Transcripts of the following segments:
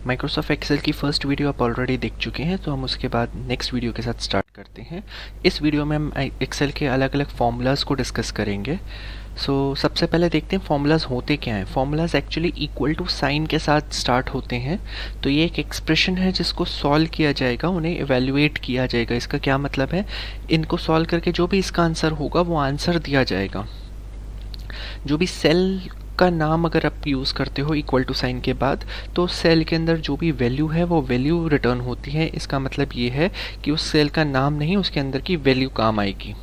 Microsoft Excel की first video आप already देख चुके हैं, तो हम उसके बाद नेक्स्ट वीडियो के साथ स्टार्ट करते हैं। इस वीडियो में हम एक्सेल के अलग अलग फॉर्मूलाज को डिस्कस करेंगे। सबसे पहले देखते हैं फॉर्मूलाज होते क्या हैं। Formulas actually equal to sign के साथ स्टार्ट होते हैं। तो ये एक एक्सप्रेशन है जिसको सॉल्व किया जाएगा, उन्हें एवेल्युएट किया जाएगा। इसका क्या मतलब है, इनको सॉल्व करके जो भी इसका आंसर होगा वो आंसर दिया जाएगा। जो भी सेल का नाम अगर आप यूज़ करते हो इक्वल टू साइन के बाद, तो सेल के अंदर जो भी वैल्यू है वो वैल्यू रिटर्न होती है। इसका मतलब ये है कि उस सेल का नाम नहीं, उसके अंदर की वैल्यू काम आएगी।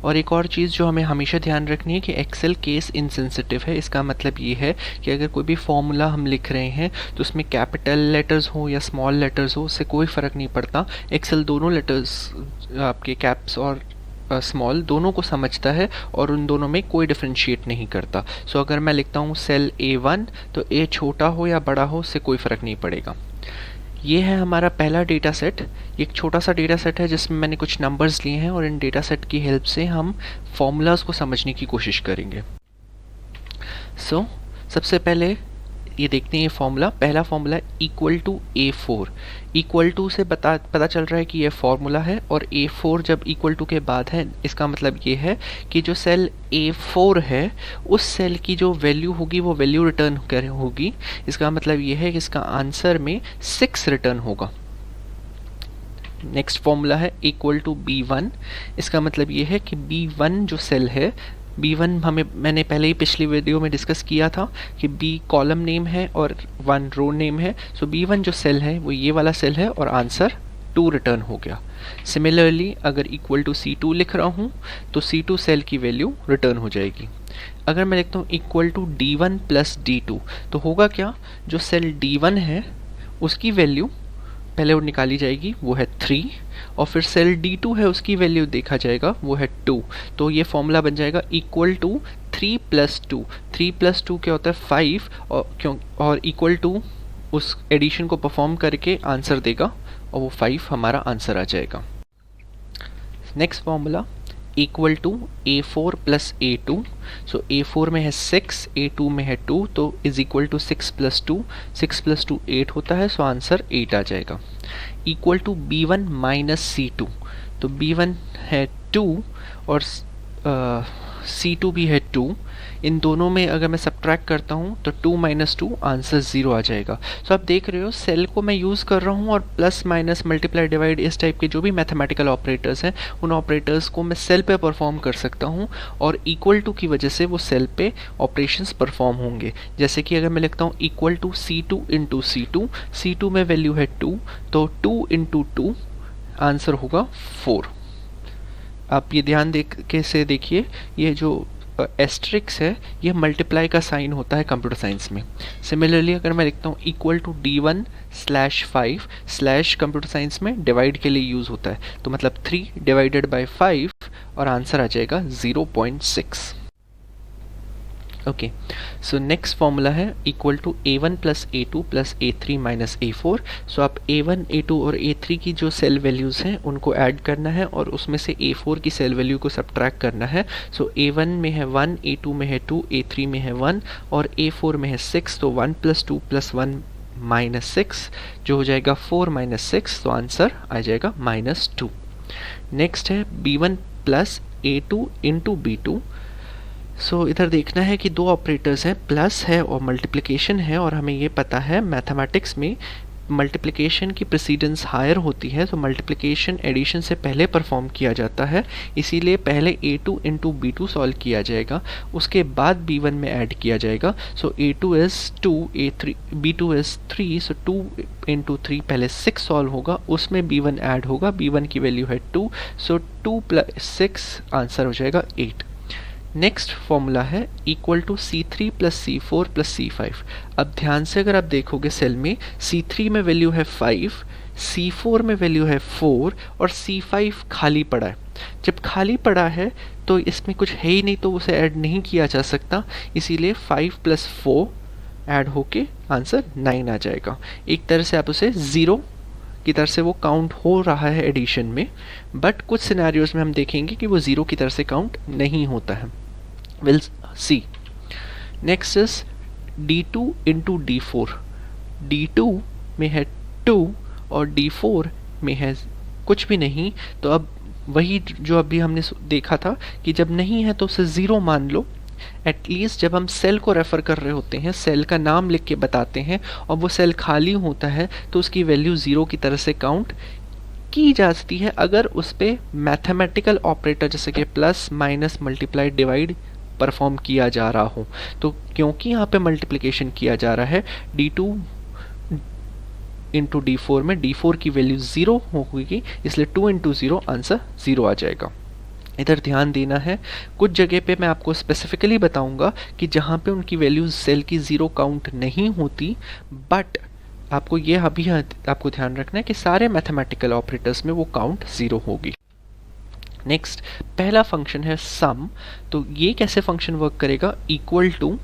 और एक और चीज़ जो हमें हमेशा ध्यान रखनी है कि एक्सेल केस इनसेंसिटिव है। इसका मतलब ये है कि अगर कोई भी फॉर्मूला हम लिख रहे हैं तो उसमें कैपिटल लेटर्स हो या स्मॉल लेटर्स हो, उससे कोई फ़र्क नहीं पड़ता। एक्सेल दोनों लेटर्स, आपके कैप्स और स्मॉल, दोनों को समझता है और उन दोनों में कोई डिफ्रेंशिएट नहीं करता। अगर मैं लिखता हूँ सेल A1, तो A छोटा हो या बड़ा हो उससे कोई फ़र्क नहीं पड़ेगा। ये है हमारा पहला डेटा सेट। ये एक छोटा सा डेटा सेट है जिसमें मैंने कुछ नंबर्स लिए हैं और इन डेटा सेट की हेल्प से हम फॉर्मूलाज को समझने की कोशिश करेंगे। सबसे पहले ये देखते हैं ये फॉर्मूला। पहला formula equal to A4। Equal to से पता चल रहा है कि ये फॉर्मूला है, और A4 जब इक्वल टू के बाद है, इसका मतलब ये है कि जो सेल A4 है उस सेल की जो वैल्यू होगी वो वैल्यू रिटर्न होगी। इसका मतलब ये है कि इसका आंसर में 6 रिटर्न होगा। नेक्स्ट फॉर्मूला है इक्वल टू B1। इसका मतलब ये है कि B1 जो सेल है, B1 मैंने पहले ही पिछली वीडियो में डिस्कस किया था कि B कॉलम नेम है और 1 रो नेम है। B1 जो सेल है वो ये वाला सेल है और आंसर 2 रिटर्न हो गया। सिमिलरली अगर इक्वल टू C2 लिख रहा हूँ तो C2 सेल की वैल्यू रिटर्न हो जाएगी। अगर मैं लिखता हूँ equal to D1 plus D2, तो होगा क्या, जो सेल D1 है उसकी वैल्यू पहले वो निकाली जाएगी, वो है 3, और फिर सेल D2 है उसकी वैल्यू देखा जाएगा, वो है 2। तो ये फॉर्मूला बन जाएगा इक्वल टू 3 प्लस 2। 3 प्लस 2 क्या होता है 5, और इक्वल टू उस एडिशन को परफॉर्म करके आंसर देगा और वो 5 हमारा आंसर आ जाएगा। Next formula equal to A4 plus A2। A4 में है 6, A2 में है 2, तो is equal to 6 plus 2। 6 plus 2 8 होता है, आंसर 8 आ जाएगा। Equal to B1 minus C2। तो B1 है 2 और C2 भी है 2। इन दोनों में अगर मैं सब्ट्रैक्ट करता हूँ तो 2 माइनस 2 आंसर 0 आ जाएगा। आप देख रहे हो सेल को मैं यूज़ कर रहा हूँ और प्लस माइनस मल्टीप्लाई डिवाइड इस टाइप के जो भी मैथमेटिकल ऑपरेटर्स हैं उन ऑपरेटर्स को मैं सेल पे परफॉर्म कर सकता हूँ, और इक्वल टू की वजह से वो सेल पे ऑपरेशंस परफॉर्म होंगे। जैसे कि अगर मैं लिखता हूँ equal to C2 into C2, C2 में वैल्यू है 2, तो 2 इंटू 2 आंसर होगा 4। आप ये ध्यान से देखिए, ये जो एस्ट्रिक्स है ये मल्टीप्लाई का साइन होता है कंप्यूटर साइंस में। सिमिलरली अगर मैं लिखता हूँ equal to D1 slash 5, slash computer science में डिवाइड के लिए यूज़ होता है, तो मतलब 3 डिवाइडेड बाय 5 और आंसर आ जाएगा 0.6। ओके, नेक्स्ट फॉर्मूला है equal to A1 plus A2 plus A3 minus A4। आप A1, A2 और A3 की जो सेल वैल्यूज़ हैं उनको ऐड करना है और उसमें से A4 की सेल वैल्यू को सब्ट्रैक्ट करना है। A1 में है 1, A2 में है 2, A3 में है 1 और A4 में है 6, तो 1 प्लस 2 प्लस 1 माइनस 6 जो हो जाएगा 4 माइनस 6, तो आंसर आ जाएगा -2। नेक्स्ट है B1 plus A2 into B2। इधर देखना है कि दो ऑपरेटर्स हैं, प्लस है और मल्टीप्लिकेशन है, और हमें ये पता है मैथमेटिक्स में मल्टीप्लिकेशन की प्रेसिडेंस हायर होती है, तो मल्टीप्लिकेशन एडिशन से पहले परफॉर्म किया जाता है। इसीलिए पहले A2 इंटू B2 सॉल्व किया जाएगा, उसके बाद B1 में ऐड किया जाएगा। A2 is 2, B2 is 3, 2 into 3 पहले 6 सॉल्व होगा, उसमें B1 ऐड होगा, B1 की वैल्यू है 2, 2 प्लस 6 आंसर हो जाएगा 8। नेक्स्ट फॉर्मूला है equal to C3 plus C4 plus C5। अब ध्यान से अगर आप देखोगे सेल में C3 में वैल्यू है 5, C4 में वैल्यू है 4 और C5 खाली पड़ा है। जब खाली पड़ा है तो इसमें कुछ है ही नहीं, तो उसे ऐड नहीं किया जा सकता, इसीलिए 5 प्लस 4 ऐड होके आंसर 9 आ जाएगा। एक तरह से आप उसे 0 की तरह से वो काउंट हो रहा है एडिशन में, बट कुछ सिनेरियोज में हम देखेंगे कि वो 0 की तरह से काउंट नहीं होता है। Will see. Next is D2 into D4। D2 में है 2 और D4 में है कुछ भी नहीं, तो अब वही जो अभी हमने देखा था कि जब नहीं है तो उसे 0 मान लो। एटलीस्ट जब हम सेल को रेफ़र कर रहे होते हैं, सेल का नाम लिख के बताते हैं और वो सेल खाली होता है, तो उसकी वैल्यू 0 की तरह से काउंट की जा सकती है अगर उस पर मैथमेटिकल ऑपरेटर जैसे कि plus minus multiply divide perform किया जा रहा हो। तो क्योंकि यहाँ पे मल्टीप्लिकेशन किया जा रहा है D2 इंटू D4 में, D4 की वैल्यू 0 होगी, इसलिए 2 इंटू 0 आंसर 0 आ जाएगा। इधर ध्यान देना है, कुछ जगह पे मैं आपको स्पेसिफिकली बताऊंगा कि जहाँ पे उनकी वैल्यूज सेल की 0 काउंट नहीं होती, बट आपको ये अभी आपको ध्यान रखना है कि सारे मैथमेटिकल ऑपरेटर्स में वो काउंट 0 होगी। नेक्स्ट पहला फंक्शन है सम। तो ये कैसे फंक्शन वर्क करेगा, इक्वल टू,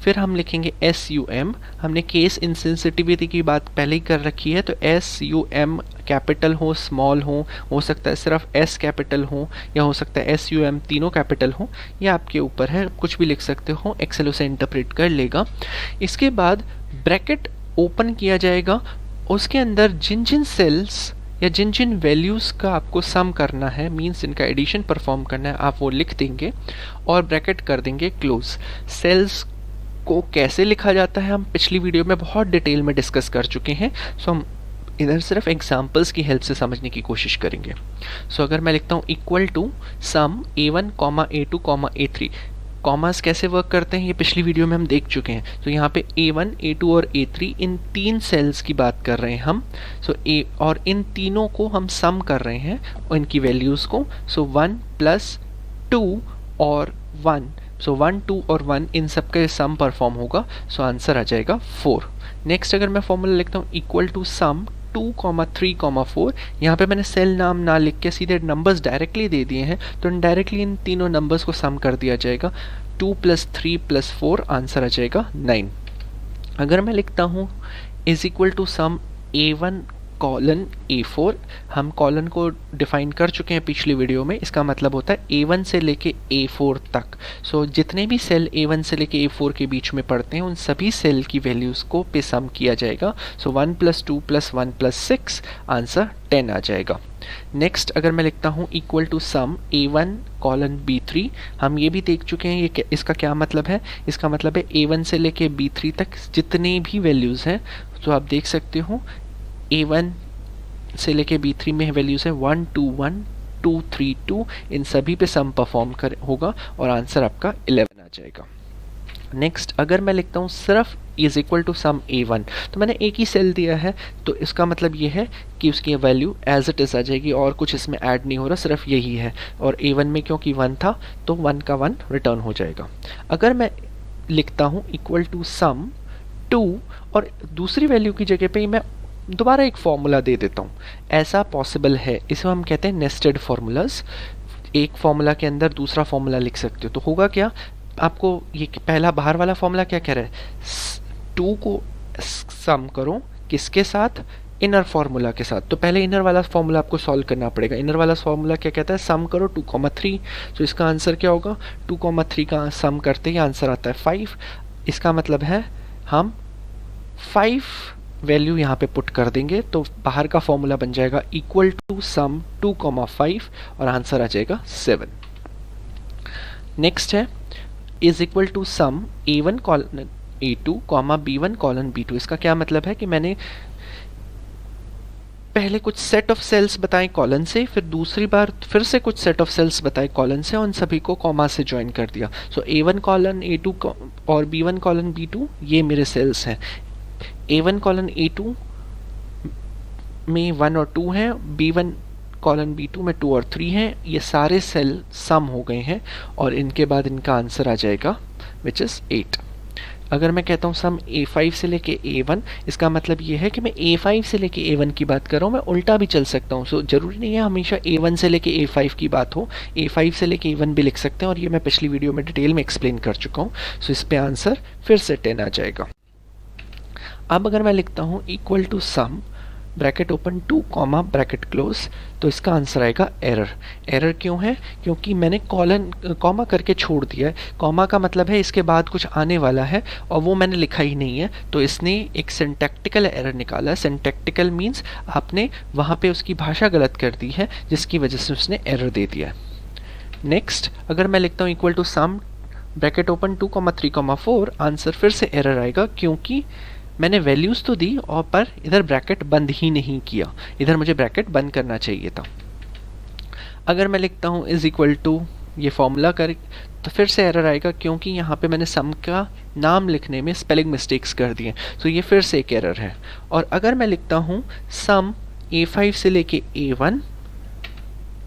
फिर हम लिखेंगे SUM। हमने केस इनसेंसिटिविटी की बात पहले ही कर रखी है, तो SUM कैपिटल हो स्मॉल हो सकता है सिर्फ S कैपिटल हो, या हो सकता है SUM तीनों कैपिटल हो, ये आपके ऊपर है, कुछ भी लिख सकते हो, एक्सेल उसे इंटरप्रेट कर लेगा। इसके बाद ब्रैकेट ओपन किया जाएगा, उसके अंदर जिन जिन सेल्स या जिन जिन वैल्यूज़ का आपको सम करना है, मीन्स इनका एडिशन परफॉर्म करना है, आप वो लिख देंगे और ब्रैकेट कर देंगे क्लोज। सेल्स को कैसे लिखा जाता है हम पिछली वीडियो में बहुत डिटेल में डिस्कस कर चुके हैं, सो हम इधर सिर्फ एग्जांपल्स की हेल्प से समझने की कोशिश करेंगे। सो अगर मैं लिखता हूँ equal to sum A1, A2, A3, commas कैसे वर्क करते हैं ये पिछली वीडियो में हम देख चुके हैं। तो यहाँ पे A1, A2 और A3 इन 3 सेल्स की बात कर रहे हैं हम। सो A और इन तीनों को हम सम कर रहे हैं और इनकी वैल्यूज़ को। सो 1 + 2 और 1, सो 1, 2 और 1 इन सब का सम परफॉर्म होगा, सो आंसर आ जाएगा 4। नेक्स्ट अगर मैं फॉर्मूला लिखता हूँ इक्वल टू सम 2, 3, 4, यहाँ पे मैंने सेल नाम ना लिख के सीधे नंबर्स डायरेक्टली दे दिए हैं, तो डायरेक्टली इन तीनों नंबर्स को सम कर दिया जाएगा। 2 + 3 + 4 आंसर आ जाएगा 9। अगर मैं लिखता हूँ is equal to sum A1 colon A4, हम कॉलन को डिफाइन कर चुके हैं पिछली वीडियो में, इसका मतलब होता है A1 से लेके A4 तक। सो जितने भी सेल A1 से लेके A4 के बीच में पड़ते हैं उन सभी सेल की वैल्यूज़ को पे सम किया जाएगा। सो 1 + 2 + 1 + 6 आंसर 10 आ जाएगा। नेक्स्ट अगर मैं लिखता हूँ equal to sum A1 colon B3, हम ये भी देख चुके हैं ये इसका क्या मतलब है, इसका मतलब है A1 से लेके B3 तक जितने भी वैल्यूज़ हैं, तो आप देख सकते हो A1 से लेके B3 में वैल्यूज़ है 1, 2, 1, 2, 3, 2, इन सभी पे सम परफॉर्म होगा और आंसर आपका 11 आ जाएगा। नेक्स्ट अगर मैं लिखता हूँ सिर्फ is equal to sum A1, तो मैंने एक ही सेल दिया है, तो इसका मतलब ये है कि उसकी वैल्यू एज इट इज़ आ जाएगी और कुछ इसमें ऐड नहीं हो रहा, सिर्फ यही है। और A1 में क्योंकि 1 था तो 1 का 1 रिटर्न हो जाएगा। अगर मैं लिखता हूँ इक्वल टू सम 2 और दूसरी वैल्यू की जगह पे मैं दोबारा एक फॉर्मूला दे देता हूँ, ऐसा पॉसिबल है, इसे हम कहते हैं नेस्टेड फार्मूलाज। एक फॉर्मूला के अंदर दूसरा फॉर्मूला लिख सकते हो, तो होगा क्या, आपको ये पहला बाहर वाला फॉर्मूला क्या कह रहा है, 2 को सम करो किसके साथ, इनर फार्मूला के साथ। तो पहले इनर वाला फॉर्मूला आपको सॉल्व करना पड़ेगा। इनर वाला फॉर्मूला क्या कहता है, सम करो 2, 3, तो इसका आंसर क्या होगा, 2, 3 का सम करते ही आंसर आता है 5। इसका मतलब है हम 5 वैल्यू यहाँ पे पुट कर देंगे, तो बाहर का फॉर्मूला बन जाएगा इक्वल टू सम 2, 5 और आंसर आ जाएगा 7। नेक्स्ट है is equal to sum A1 colon A2, B1 colon B2। इसका क्या मतलब है कि मैंने पहले कुछ सेट ऑफ सेल्स बताए कॉलन से, फिर दूसरी बार फिर से कुछ सेट ऑफ सेल्स बताए कॉलन से, उन सभी को कॉमा से ज्वाइन कर दिया। सो A1 कॉलन A2 और B1 कॉलन B2 ये मेरे सेल्स हैं। A1 कॉलन A2 में 1 और 2 हैं, B1 कॉलन B2 में 2 और 3 हैं, ये सारे सेल सम हो गए हैं और इनके बाद इनका आंसर आ जाएगा विच इज़ 8। अगर मैं कहता हूँ सम A5 से लेके A1, इसका मतलब ये है कि मैं A5 से लेके A1 की बात कर रहा हूँ, मैं उल्टा भी चल सकता हूँ। सो जरूरी नहीं है हमेशा A1 से लेके A5 की बात हो, A5 से लेके A1 भी लिख सकते हैं और ये मैं पिछली वीडियो में डिटेल में एक्सप्लेन कर चुका हूँ। सो इस पे आंसर फिर से 10 आ जाएगा। अब अगर मैं लिखता हूँ equal to sum bracket open 2 comma bracket close, तो इसका आंसर आएगा एरर। एरर क्यों है? क्योंकि मैंने कॉलन कॉमा करके छोड़ दिया है। कॉमा का मतलब है इसके बाद कुछ आने वाला है और वो मैंने लिखा ही नहीं है, तो इसने एक सिंटैक्टिकल एरर निकाला है। सिंटैक्टिकल मीन्स आपने वहाँ पे उसकी भाषा गलत कर दी है, जिसकी वजह से उसने एरर दे दिया है। नेक्स्ट, अगर मैं लिखता हूँ equal to sum bracket open 2,3,4, answer फिर से एरर आएगा, क्योंकि मैंने वैल्यूज़ तो दी और पर इधर ब्रैकेट बंद ही नहीं किया। इधर मुझे ब्रैकेट बंद करना चाहिए था। अगर मैं लिखता हूँ इज इक्वल टू ये फॉर्मूला कर, तो फिर से एरर आएगा, क्योंकि यहाँ पे मैंने सम का नाम लिखने में स्पेलिंग मिस्टेक्स कर दिए, तो ये फिर से एक एरर है। और अगर मैं लिखता हूँ सम A5 से लेके A1,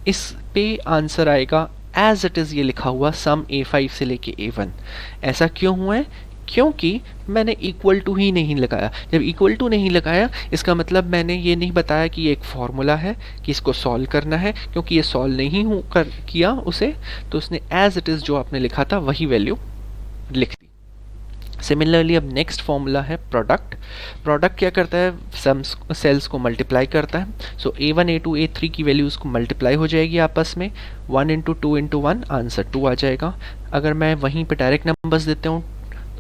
इस पे आंसर आएगा एज इट इज़ ये लिखा हुआ सम A5 से लेके A1। ऐसा क्यों हुआ है? क्योंकि मैंने इक्वल टू ही नहीं लगाया। जब इक्वल टू नहीं लगाया, इसका मतलब मैंने ये नहीं बताया कि ये एक फॉर्मूला है कि इसको सॉल्व करना है, क्योंकि ये सॉल्व नहीं किया उसे, तो उसने एज इट इज़ जो आपने लिखा था वही वैल्यू लिख दी। सिमिलरली अब नेक्स्ट फॉर्मूला है प्रोडक्ट। प्रोडक्ट क्या करता है? सम्स सेल्स को मल्टीप्लाई करता है। सो A1 A2 A3 की वैल्यूज़ को मल्टीप्लाई हो जाएगी आपस में, 1 इंटू 2 इंटू 1, आंसर 2 आ जाएगा। अगर मैं वहीं पे डायरेक्ट नंबर्स देता हूँ,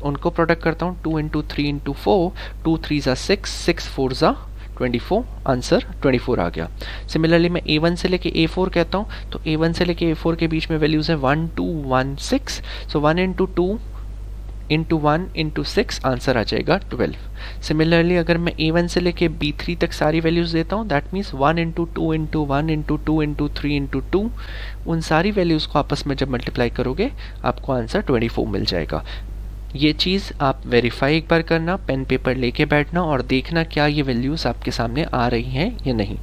उनको प्रोडक्ट करता हूँ, 2 इंटू 3 इंटू 4, 2 3 ज़ा 6, 6 4 ज़ा 24, आंसर 24 आ गया। सिमिलरली मैं A1 से लेके A4 कहता हूँ, तो A1 से लेके A4 के बीच में वैल्यूज़ है 1 2 1 6, सो 1 इंटू 2 इंटू 1 इंटू 6, आंसर आ जाएगा 12। सिमिलरली अगर मैं A1 से लेके B3 तक सारी वैल्यूज़ देता हूँ, that means 1 into 2 into 1 into 2 into 3 into 2, उन सारी वैल्यूज़ को आपस में जब मल्टीप्लाई करोगे आपको आंसर 24 मिल जाएगा। ये चीज़ आप वेरीफाई एक बार करना, पेन पेपर लेके बैठना और देखना क्या ये वैल्यूज़ आपके सामने आ रही हैं या नहीं।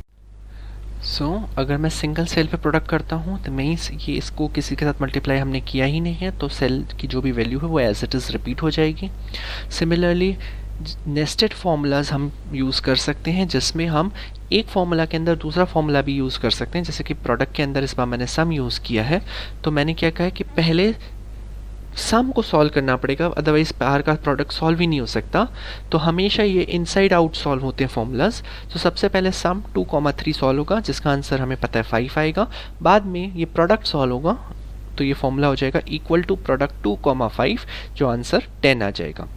अगर मैं सिंगल सेल पे प्रोडक्ट करता हूँ तो मीन्स ये इसको किसी के साथ मल्टीप्लाई हमने किया ही नहीं है, तो सेल की जो भी वैल्यू है वो एज इट इज़ रिपीट हो जाएगी। सिमिलरली नेस्टेड फार्मूलाज हम यूज़ कर सकते हैं, जिसमें हम एक फार्मूला के अंदर दूसरा फार्मूला भी यूज़ कर सकते हैं। जैसे कि प्रोडक्ट के अंदर इस बार मैंने सम यूज़ किया है, तो मैंने क्या कहा है कि पहले सम को सॉल्व करना पड़ेगा, अदरवाइज बाहर का प्रोडक्ट सॉल्व ही नहीं हो सकता। तो हमेशा ये इनसाइड आउट सॉल्व होते हैं फॉर्मूलाज। तो सबसे पहले सम 2,3 सॉल्व होगा, जिसका आंसर हमें पता है 5 आएगा। बाद में ये प्रोडक्ट सॉल्व होगा, तो ये फॉर्मूला हो जाएगा इक्वल टू प्रोडक्ट 2,5, जो आंसर 10 आ जाएगा।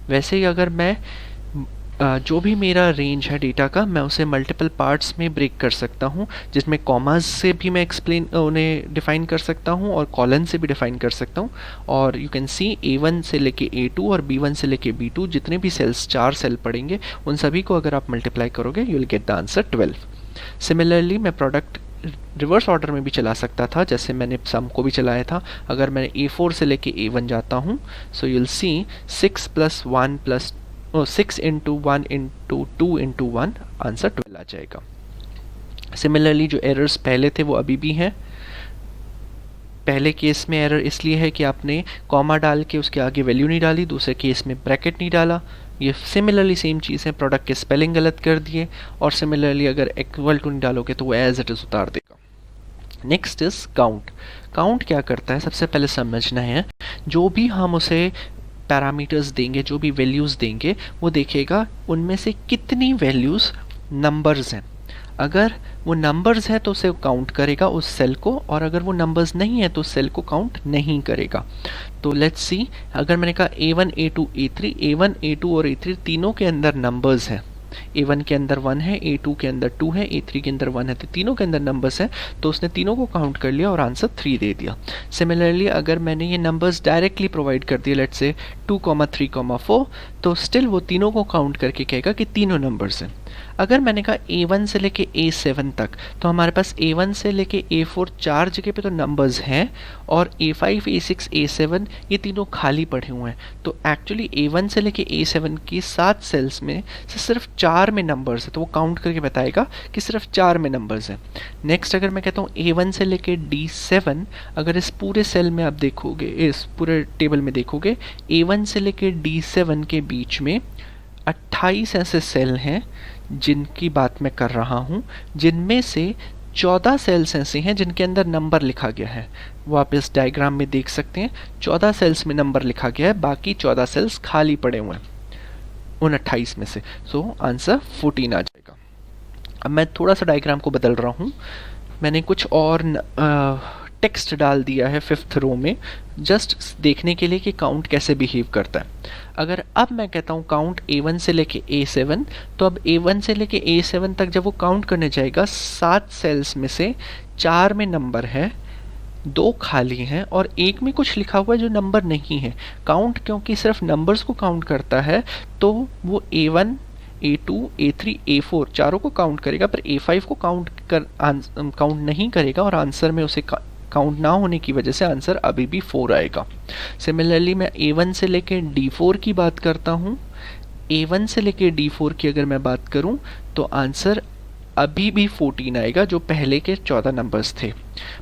वैसे ही अगर मैं जो भी मेरा रेंज है डेटा का, मैं उसे मल्टीपल पार्ट्स में ब्रेक कर सकता हूँ, जिसमें कॉमास से भी मैं उन्हें डिफ़ाइन कर सकता हूँ और कॉलन से भी डिफ़ाइन कर सकता हूँ। और यू कैन सी A1 से लेके A2 और B1 से लेके B2 जितने भी सेल्स 4 सेल पड़ेंगे, उन सभी को अगर आप मल्टीप्लाई करोगे you will get the answer 12। Similarly मैं प्रोडक्ट रिवर्स ऑर्डर में भी चला सकता था, जैसे मैंने सम को भी चलाया था। अगर मैं A4 से लेके A1 जाता हूँ, so you will see 6 + 1 + 6 into 1 into 2 into 1, answer 12 आ जाएगा। सिमिलरली जो एरर्स पहले थे वो अभी भी हैं। पहले केस में एरर इसलिए है कि आपने कॉमा डाल के उसके आगे वैल्यू नहीं डाली, दूसरे केस में ब्रैकेट नहीं डाला। ये सिमिलरली सेम चीज़ है, प्रोडक्ट के स्पेलिंग गलत कर दिए, और सिमिलरली अगर इक्वल टू नहीं डालोगे तो वो एज इट इज़ उतार देगा। Next is count. काउंट क्या करता है, सबसे पहले समझना है, जो भी हम उसे पैरामीटर्स देंगे, जो भी वैल्यूज़ देंगे, वो देखेगा उनमें से कितनी वैल्यूज़ नंबर्स हैं। अगर वो नंबर्स हैं तो उसे काउंट करेगा उस सेल को, और अगर वो नंबर्स नहीं है तो उस सेल को काउंट नहीं करेगा। तो लेट्स सी, अगर मैंने कहा A1 A2 A3, A1 A2 और A3 तीनों के अंदर नंबर्स हैं। A1 के अंदर 1 है, A2 के अंदर 2 है, A3 के अंदर 1 है, तो तीनों के अंदर नंबर्स हैं, तो उसने तीनों को काउंट कर लिया और आंसर 3 दे दिया। सिमिलरली अगर मैंने ये नंबर्स डायरेक्टली प्रोवाइड कर दिए, लेट्स से 2,3,4, तो स्टिल वो तीनों को काउंट करके कहेगा कि तीनों नंबर्स हैं। अगर मैंने कहा A1 से लेके A7 तक, तो हमारे पास A1 से लेके A4 4 जगह पे तो नंबर्स हैं, और A5 A6 A7 ये तीनों खाली पड़े हुए हैं। तो एक्चुअली A1 से लेके A7 की 7 सेल्स में से सिर्फ 4 में नंबर्स है, तो वो काउंट करके बताएगा कि सिर्फ 4 में नंबर्स हैं। नेक्स्ट अगर मैं कहता हूँ A1 से लेके D7, अगर इस पूरे सेल में आप देखोगे, इस पूरे टेबल में देखोगे, A1 से लेके D7 के बीच में 28 ऐसे सेल हैं जिनकी बात मैं कर रहा हूँ, जिनमें से 14 सेल्स ऐसे हैं जिनके अंदर नंबर लिखा गया है। वो आप इस डायग्राम में देख सकते हैं, 14 सेल्स में नंबर लिखा गया है, बाकी 14 सेल्स खाली पड़े हुए हैं उन 28 में से। सो आंसर 14 आ जाएगा। अब मैं थोड़ा सा डायग्राम को बदल रहा हूँ, मैंने कुछ और टेक्स्ट डाल दिया है फिफ्थ रो में, जस्ट देखने के लिए कि काउंट कैसे बिहेव करता है। अगर अब मैं कहता हूँ काउंट A1 से लेके A7, तो अब A1 से लेके A7 तक जब वो काउंट करने जाएगा, 7 सेल्स में से 4 में नंबर है, 2 खाली हैं और एक में कुछ लिखा हुआ है जो नंबर नहीं है। काउंट क्योंकि सिर्फ नंबर्स को काउंट करता है, तो वो A1, A2, A3, A4 चारों को काउंट करेगा, पर A5 को काउंट नहीं करेगा, और आंसर में उसे काउंट ना होने की वजह से आंसर अभी भी 4 आएगा। सिमिलरली मैं A1 से लेके D4 की बात करता हूँ, A1 से लेके D4 की अगर मैं बात करूँ तो आंसर अभी भी 14 आएगा, जो पहले के 14 नंबर्स थे।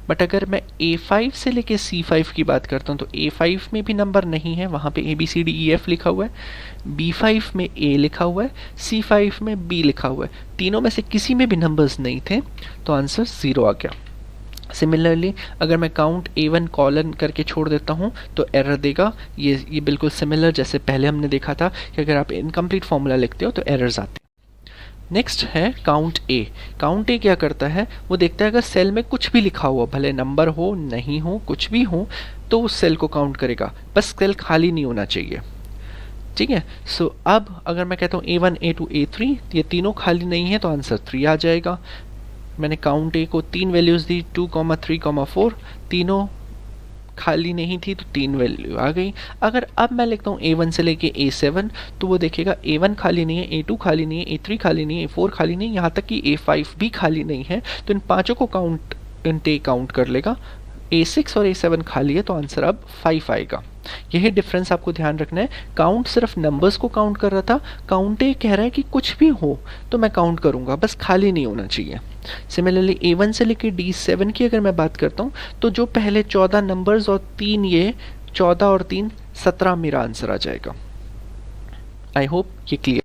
बट अगर मैं A5 से लेके C5 की बात करता हूँ तो A5 में भी नंबर नहीं है, वहाँ पे ABCDEF लिखा हुआ है, B5 में A लिखा हुआ है, C5 में B लिखा हुआ है, तीनों में से किसी में भी नंबर्स नहीं थे, तो आंसर 0 आ गया। सिमिलरली अगर मैं काउंट A1 कॉलन करके छोड़ देता हूँ तो एरर देगा। ये बिल्कुल सिमिलर जैसे पहले हमने देखा था कि अगर आप इनकम्प्लीट फॉर्मूला लिखते हो तो एरर्स आते हैं। नेक्स्ट है काउंट ए। काउंट ए क्या करता है, वो देखता है अगर सेल में कुछ भी लिखा हुआ, भले नंबर हो नहीं हो कुछ भी हो, तो उस सेल को काउंट करेगा, बस सेल खाली नहीं होना चाहिए। ठीक है, सो अब अगर मैं कहता हूँ A1, A2, A3, ये तीनों खाली नहीं है तो आंसर 3 आ जाएगा। मैंने काउंट ए को 3 वैल्यूज़ दी, 2, 3, 4, तीनों खाली नहीं थी तो 3 वैल्यू आ गई। अगर अब मैं लिखता हूँ A1 से लेके A7, तो वो देखेगा A1 खाली नहीं है, A2 खाली नहीं है, A3 खाली नहीं है, A4 खाली नहीं है, यहाँ तक कि A5 भी खाली नहीं है, तो इन पांचों को काउंट कर लेगा। A6 और A7 खाली है तो आंसर अब 5 आएगा। यही डिफरेंस आपको ध्यान रखना है। काउंट सिर्फ नंबर्स को काउंट कर रहा था, काउंट ए कह रहा है कि कुछ भी हो तो मैं काउंट करूंगा, बस खाली नहीं होना चाहिए। सिमिलरली A1 से लेकर D7 की अगर मैं बात करता हूँ तो जो पहले 14 नंबर्स और 3 ये 14 और 3 17 मेरा आंसर आ जाएगा। आई होप ये क्लियर।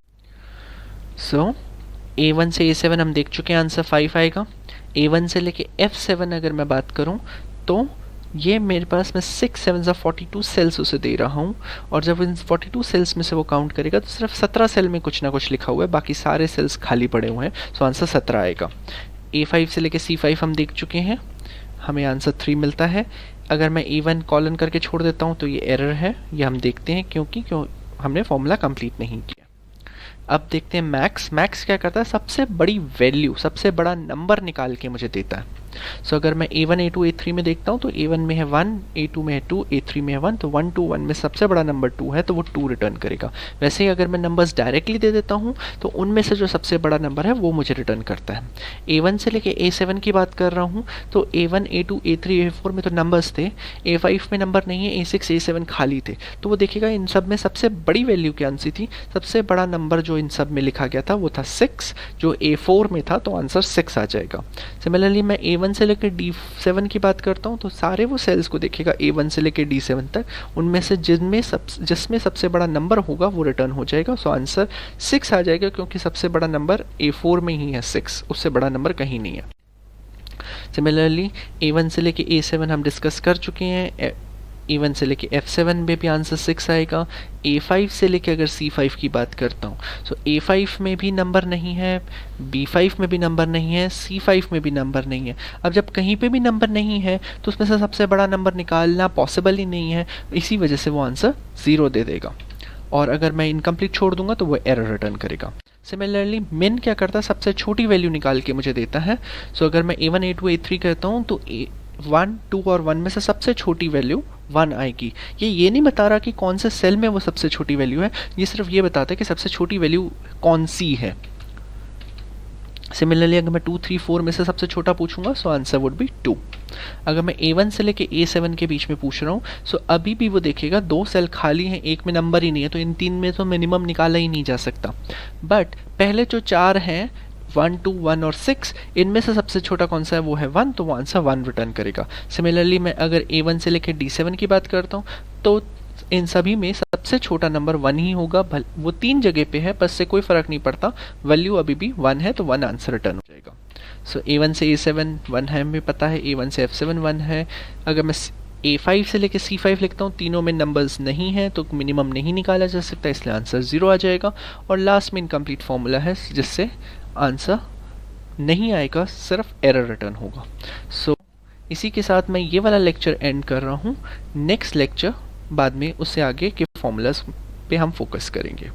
सो A1 से A7 हम देख चुके हैं, आंसर 5 आएगा। A1 से लेके F7 अगर मैं बात करूं तो ये मेरे पास मैं 6 7 42 सेल्स उसे दे रहा हूँ, और जब इन 42 सेल्स में से वो काउंट करेगा तो सिर्फ 17 सेल में कुछ ना कुछ लिखा हुआ है, बाकी सारे सेल्स खाली पड़े हुए हैं, सो आंसर 17 आएगा। A5 से लेके C5 हम देख चुके हैं, हमें आंसर 3 मिलता है। अगर मैं A1 कॉलन करके छोड़ देता हूँ तो ये एरर है, ये हम देखते हैं क्योंकि हमने फॉर्मूला कंप्लीट नहीं किया। अब देखते हैं मैक्स। मैक्स क्या करता है, सबसे बड़ी वैल्यू, सबसे बड़ा नंबर निकाल के मुझे देता है। सो अगर मैं A1, A2, A3 में देखता हूँ तो A1 में है 1, A2 में है 2, A3 में है 1, तो 1 2 1 में सबसे बड़ा नंबर 2 है तो वो 2 रिटर्न करेगा। वैसे ही अगर मैं नंबर्स डायरेक्टली दे देता हूँ तो उनमें से जो सबसे बड़ा नंबर है वो मुझे रिटर्न करता है। A1 से लेके A7 की बात कर रहा हूँ तो A1, A2, A3, A4 में तो नंबर्स थे, A5 में नंबर नहीं है, A6, A7 खाली थे, तो वो देखेगा इन सब में सबसे बड़ी वैल्यू कौन सी थी। सबसे बड़ा नंबर जो इन सब में लिखा गया था वो था 6, जो A4 में था, तो आंसर 6 आ जाएगा। सिमिलरली मैं A1 से लेकर D7 की बात करता हूँ तो सारे वो सेल्स को देखेगा A1 से लेकर D7 तक, उनमें से जिसमें सबसे बड़ा नंबर होगा वो रिटर्न हो जाएगा, सो आंसर 6 आ जाएगा, क्योंकि सबसे बड़ा नंबर A4 में ही है 6, उससे बड़ा नंबर कहीं नहीं है। सिमिलरली A1 से लेके A7 हम डिस्कस कर चुके हैं, A1 से लेके F7 में भी आंसर 6 आएगा। A5 से लेके अगर C5 की बात करता हूँ तो A5 में भी नंबर नहीं है, B5 में भी नंबर नहीं है, C5 में भी नंबर नहीं है। अब जब कहीं पे भी नंबर नहीं है तो उसमें से सबसे बड़ा नंबर निकालना पॉसिबल ही नहीं है, इसी वजह से वो आंसर 0 दे देगा, और अगर मैं इनकम्प्लीट छोड़ दूंगा तो वो एरर रिटर्न करेगा। सिमिलरली मिन क्या करता है, सबसे छोटी वैल्यू निकाल के मुझे देता है। सो अगर मैं A1, A2, A3 कहता हूँ तो 1, 2 और 1 में से सबसे छोटी वैल्यू 1 आएगी। ये नहीं बता रहा कि कौन से सेल में वो सबसे छोटी वैल्यू है, ये सिर्फ ये बताता है कि सबसे छोटी वैल्यू कौन सी है। सिमिलरली अगर मैं 2, 3, 4 में से सबसे छोटा पूछूंगा सो आंसर वुड बी 2। अगर मैं A1 से लेके A7 के बीच में पूछ रहा हूँ सो अभी भी वो देखेगा 2 सेल खाली हैं, एक में नंबर ही नहीं है, तो इन 3 में तो मिनिमम निकाला ही नहीं जा सकता। बट पहले जो 4 हैं 1, 2, 1 और 6, इनमें से सबसे छोटा कौन सा है वो है 1, तो वो आंसर 1 रिटर्न करेगा। सिमिलरली मैं अगर A1 से लेकर D7 की बात करता हूँ तो इन सभी में सबसे छोटा नंबर 1 ही होगा, वो 3 जगह पे है, पर से कोई फर्क नहीं पड़ता, वैल्यू अभी भी 1 है तो 1 आंसर रिटर्न हो जाएगा। सो A1 से A7 1 है, हमें पता है, A1 से F7 1 है। अगर मैं A5 से लेकर C5 लिखता हूँ, तीनों में नंबर्स नहीं हैं तो मिनिमम नहीं निकाला जा सकता, इसलिए आंसर 0 आ जाएगा। और लास्ट में इनकम्प्लीट फॉर्मूला है जिससे आंसर नहीं आएगा, सिर्फ एरर रिटर्न होगा। सो इसी के साथ मैं ये वाला लेक्चर एंड कर रहा हूँ। नेक्स्ट लेक्चर बाद में उससे आगे के फॉर्मूलाज पे हम फोकस करेंगे।